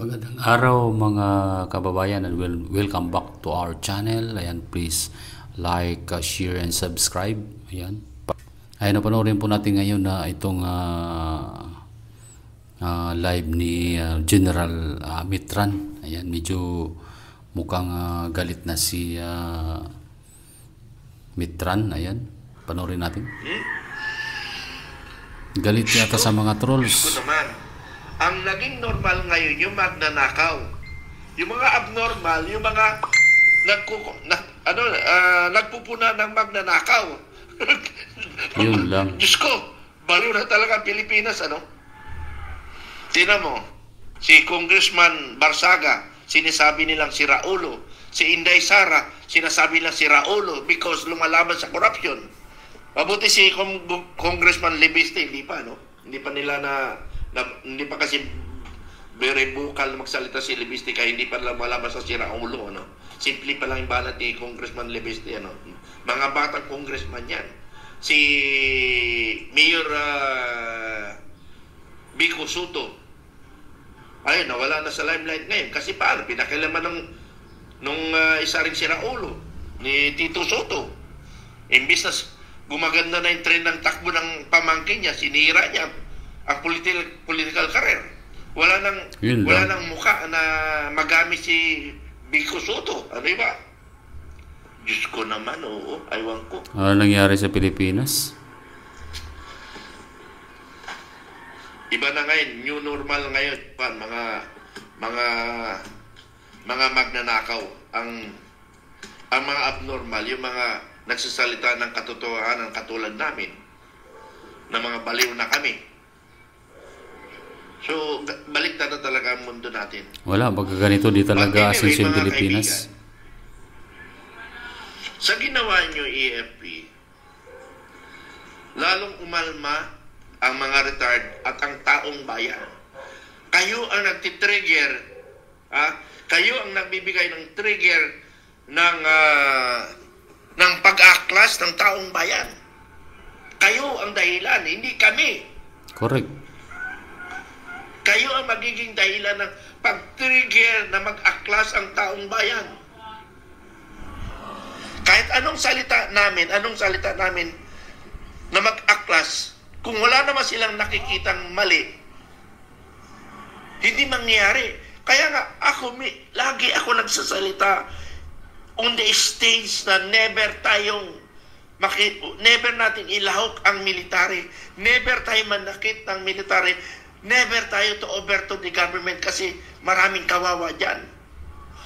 Magandang araw mga kababayan and welcome back to our channel. Ayan, please like, share and subscribe. Ayan. Ayan, napanoorin po natin ngayon na itong live ni General Mitran. Ayan, medyo mukhang galit na si Mitran. Ayan, panoorin natin. Galit yata sa mga trolls. Ang naging normal ngayon yung magnanakaw. Yung mga abnormal, yung mga nagpupuna ng magnanakaw. Yun lang. Diyos ko, baliw na talaga ang Pilipinas, ano? Tingnan mo, si Congressman Barsaga, sinasabi nilang si Raulo. Si Inday Sara, sinasabi nilang si Raulo because lumalaban sa corruption. Mabuti si Congressman Libiste, hindi pa, no? Hindi pa nila hindi pa kasi very vocal magsalita si Libiste kaya hindi pa malaman sa sira ulo, ano. Simple pa lang yung balat ni Congressman Libiste, ano. Mga batang congressman yan. Si Mayor Vico Soto, ayun, nawala na sa limelight ngayon kasi paano, pinakilaman nung isa rin sira ulo ni Tito Soto. Imbis na gumaganda na yung trend ng takbo ng pamangkin niya, sinira niya ang political career. Wala nang mukha na magamit si Vico Soto. Ano ba? Diyos ko naman, oo. Aywan ko. Ano nangyari sa Pilipinas? Iba na ngayon. New normal ngayon. Mga magnanakaw. Ang mga abnormal, yung mga nagsasalita ng katotohanan katulad namin, na mga baliw na kami. So, baliktad na talaga ang mundo natin. Wala, pagka ganito di talaga asin sa Pilipinas. Kaibigan, sa ginawa nyo EFP, lalong umalma ang mga retard at ang taong bayan. Kayo ang nagtitrigger, kayo ang nagbibigay ng trigger ng pag-aklas ng taong bayan. Kayo ang dahilan, hindi kami. Correct. Kayo ang magiging dahilan ng pag-trigger na mag-aklas ang taong bayan. Kahit anong salita namin na mag-aklas, kung wala naman silang nakikitang mali, hindi mangyayari. Kaya nga, lagi ako nagsasalita on the stage na never natin ilahok ang military. Never tayo manakit ng military. Never tayo to overturn the government kasi maraming kawawa dyan.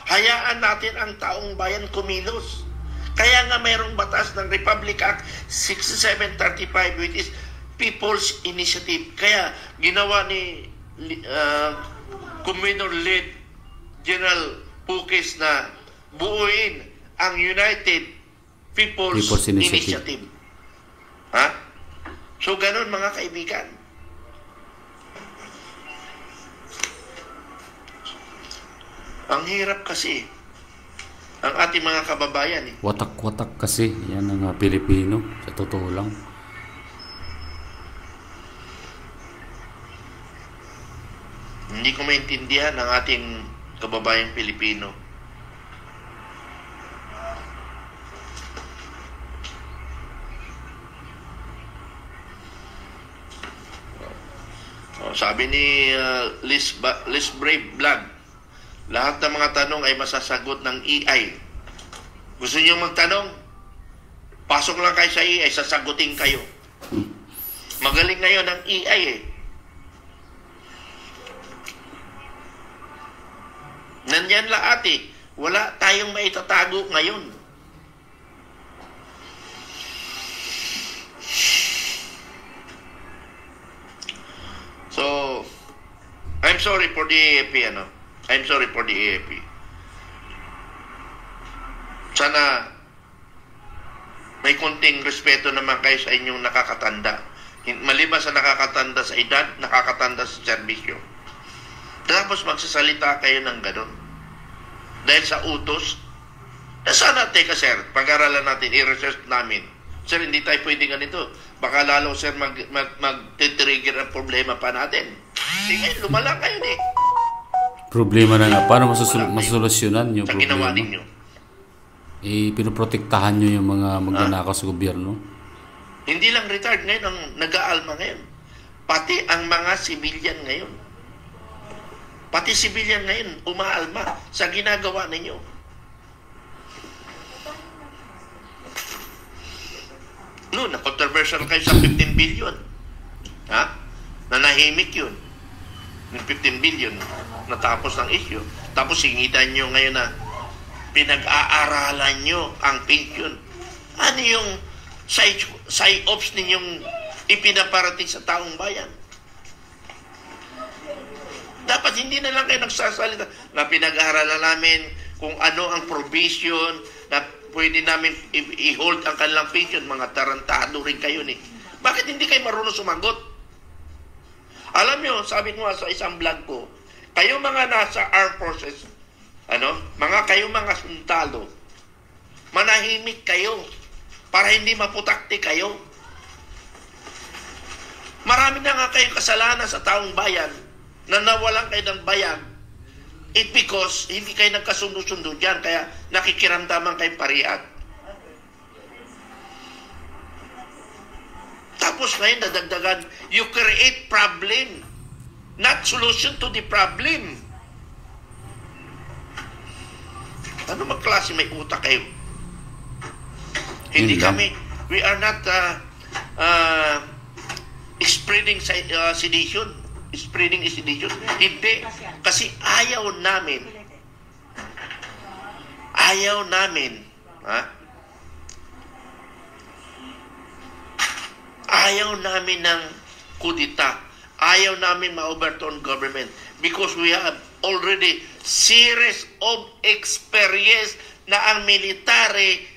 Hayaan natin ang taong bayan kumilos. Kaya nga mayroong batas ng Republic Act 6735 which is People's Initiative. Kaya ginawa ni Commander Lead General Pukis na buuin ang United People's Initiative. So ganun mga kaibigan. Ang hirap kasi ang ating mga kababayan. Watak-watak kasi. Yan ang Pilipino. Sa totoo lang. Hindi ko maintindihan ang ating kababayang Pilipino. Sabi ni Liz Brave Vlog, lahat ng mga tanong ay masasagot ng AI. Gusto niyo magtanong? Pasok lang kayo sa AI, sasagutin kayo. Magaling ngayon ang AI eh. Nandyan lahat eh. Wala tayong maitatago ngayon. So, I'm sorry for the AFP, I'm sorry for the AFP. Sana may konting respeto naman kayo sa inyong nakakatanda. Maliban sa nakakatanda sa edad, nakakatanda sa serbisyo. Tapos magsasalita kayo ng gano'n. Dahil sa utos, sana teka sir, pag-aralan natin, i-research namin. Sir, hindi tayo pwede ganito. Baka lalo sir mag-trigger ang problema pa natin. Sige, lumala kayo eh. Problema na nga. Paano Wala kayo masolusyonan yung sa ginawa problema? ninyo. Pinoprotektahan nyo yung mga magnanakaw sa gobyerno. Hindi lang retired ngayon ang nag-aalma ngayon. Pati ang mga civilian ngayon. Pati civilian ngayon umaalma sa ginagawa ninyo. No, na-controversial kayo sa 15 billion. Ha? Nanahimik yun. Yung 15 billion, natapos ng issue. Tapos singitan nyo ngayon na pinag-aaralan nyo ang pension. Ano yung psy-ops ninyong ipinaparating sa taong bayan? Dapat hindi na lang kayo nagsasalita na pinag-aaralan namin kung ano ang provision na pwede namin i-hold ang kanilang pension. Mga tarantado rin kayo ni. Bakit hindi kayo marunong sumagot? Alam nyo, sabi ko nga sa isang vlog ko, kayo mga nasa armed forces, kayo mga sundalo, manahimik kayo para hindi maputakti kayo. Marami na nga kayo kasalanan sa taong bayan na nawalan kayo ng bayan. It because hindi kayo nagkasundo-sundo dyan, kaya nakikiramdaman kayong pariat. Tapos ngayon nadagdagan, you create problem, not solution to the problem. Ano magklase may utak kayo? Hindi kami, we are not spreading sedition. Spreading sedition. Hindi. Kasi ayaw namin, ayaw namin ng kudita. Ayaw namin ma-overturn government because we have already series of experience na ang military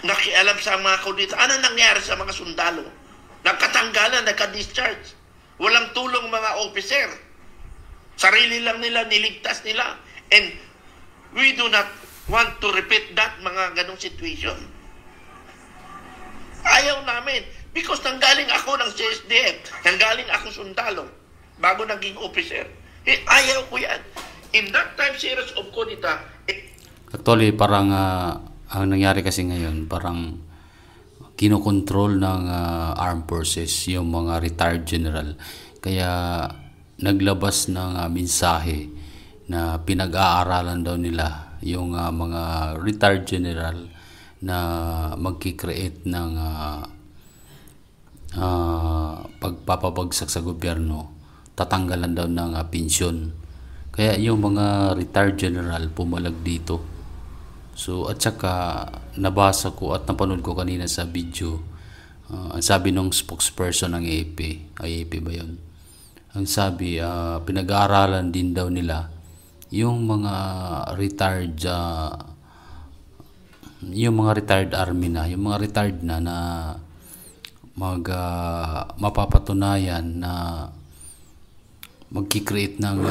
nakialam sa mga kudita. Ano nangyari sa mga sundalo? Nagkatanggalan, nagka-discharge. Walang tulong mga officer. Sarili lang nila, niligtas nila. And we do not want to repeat that, mga ganong situation. Ayaw namin. Because nanggaling ako ng CSDF, nanggaling ako sundalo, bago naging officer. Ayaw ko yan. In that time series of kudita, Actually, parang ang nangyari kasi ngayon, parang kinokontrol ng armed forces yung mga retired general. Kaya naglabas ng mensahe na pinag-aaralan daw nila yung mga retired general na magki-create ng pagpapabagsak sa gobyerno, tatanggalan daw ng pensyon. Kaya yung mga retired general pumalag dito. So at saka nabasa ko at napanood ko kanina sa video, ang sabi ng spokesperson ng AFP ba yun? Ang sabi, pinag-aaralan din daw nila yung mga retired army na, yung mga retired na mapapatunayan na magki-create ng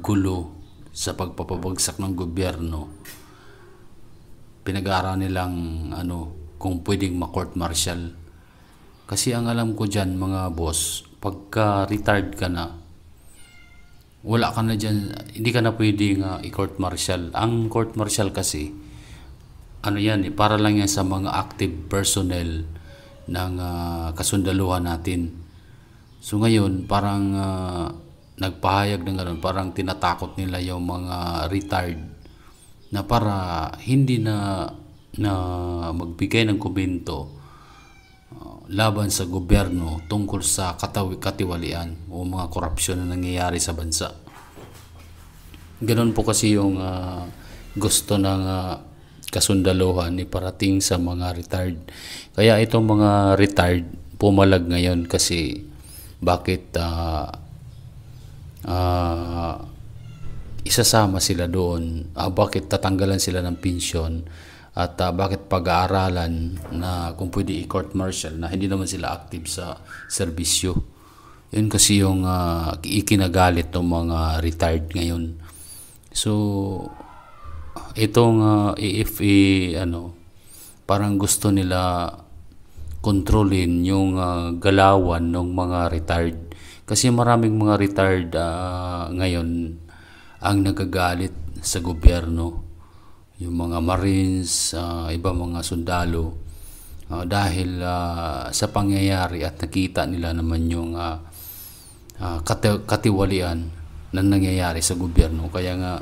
gulo sa pagpapabagsak ng gobyerno. Pinag-aaralan nilang kung pwedeng ma-court martial. Kasi ang alam ko dyan, mga boss, pagka retired ka na, wala ka na dyan, hindi ka na pwedeng i-court martial. Ang court martial kasi, para lang yan sa mga active personnel ng kasundaluhan natin. So ngayon, parang nagpahayag ng gano'n, parang tinatakot nila yung mga retired na para hindi na magbigay ng komento laban sa gobyerno tungkol sa katiwalian o mga korupsyon na nangyayari sa bansa. Ganoon po kasi yung gusto ng kasundaluhan iparating sa mga retired. Kaya itong mga retired pumalag ngayon kasi bakit isasama sila doon, bakit tatanggalan sila ng pensyon at bakit pag-aaralan na kung pwede i-court martial na hindi naman sila active sa serbisyo. Yun kasi yung ikinagalit ng mga retired ngayon. So itong AFA parang gusto nila kontrolin yung galawan ng mga retired. Kasi maraming mga retired ngayon ang nagagalit sa gobyerno, yung mga Marines, iba mga sundalo, dahil sa pangyayari at nakita nila naman yung katiwalian na nangyayari sa gobyerno. Kaya nga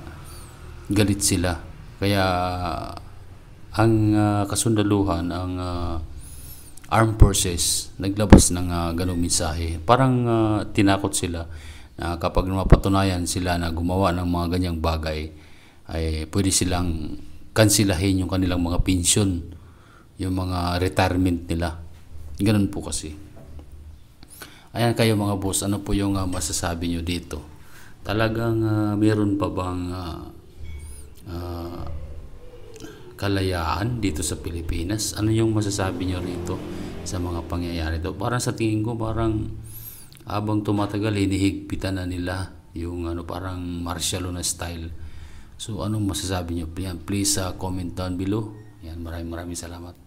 galit sila. Kaya ang kasundaluhan, ang armed forces naglabas ng ganong mensahe. Parang tinakot sila na kapag mapatunayan sila na gumawa ng mga ganyang bagay, ay pwede silang kansilahin yung kanilang mga pensyon, yung mga retirement nila. Ganun po kasi. Ayan kayo mga boss, ano po yung masasabi nyo dito? Talagang meron pa bang kalayaan dito sa Pilipinas? Ano yung masasabi nyo rito sa mga pangyayari ito? Parang sa tingin ko, parang habang tumatagal, hinihigpitan na nila yung parang martial law na style. So anong masasabi nyo? Please comment down below. Yan, maraming salamat.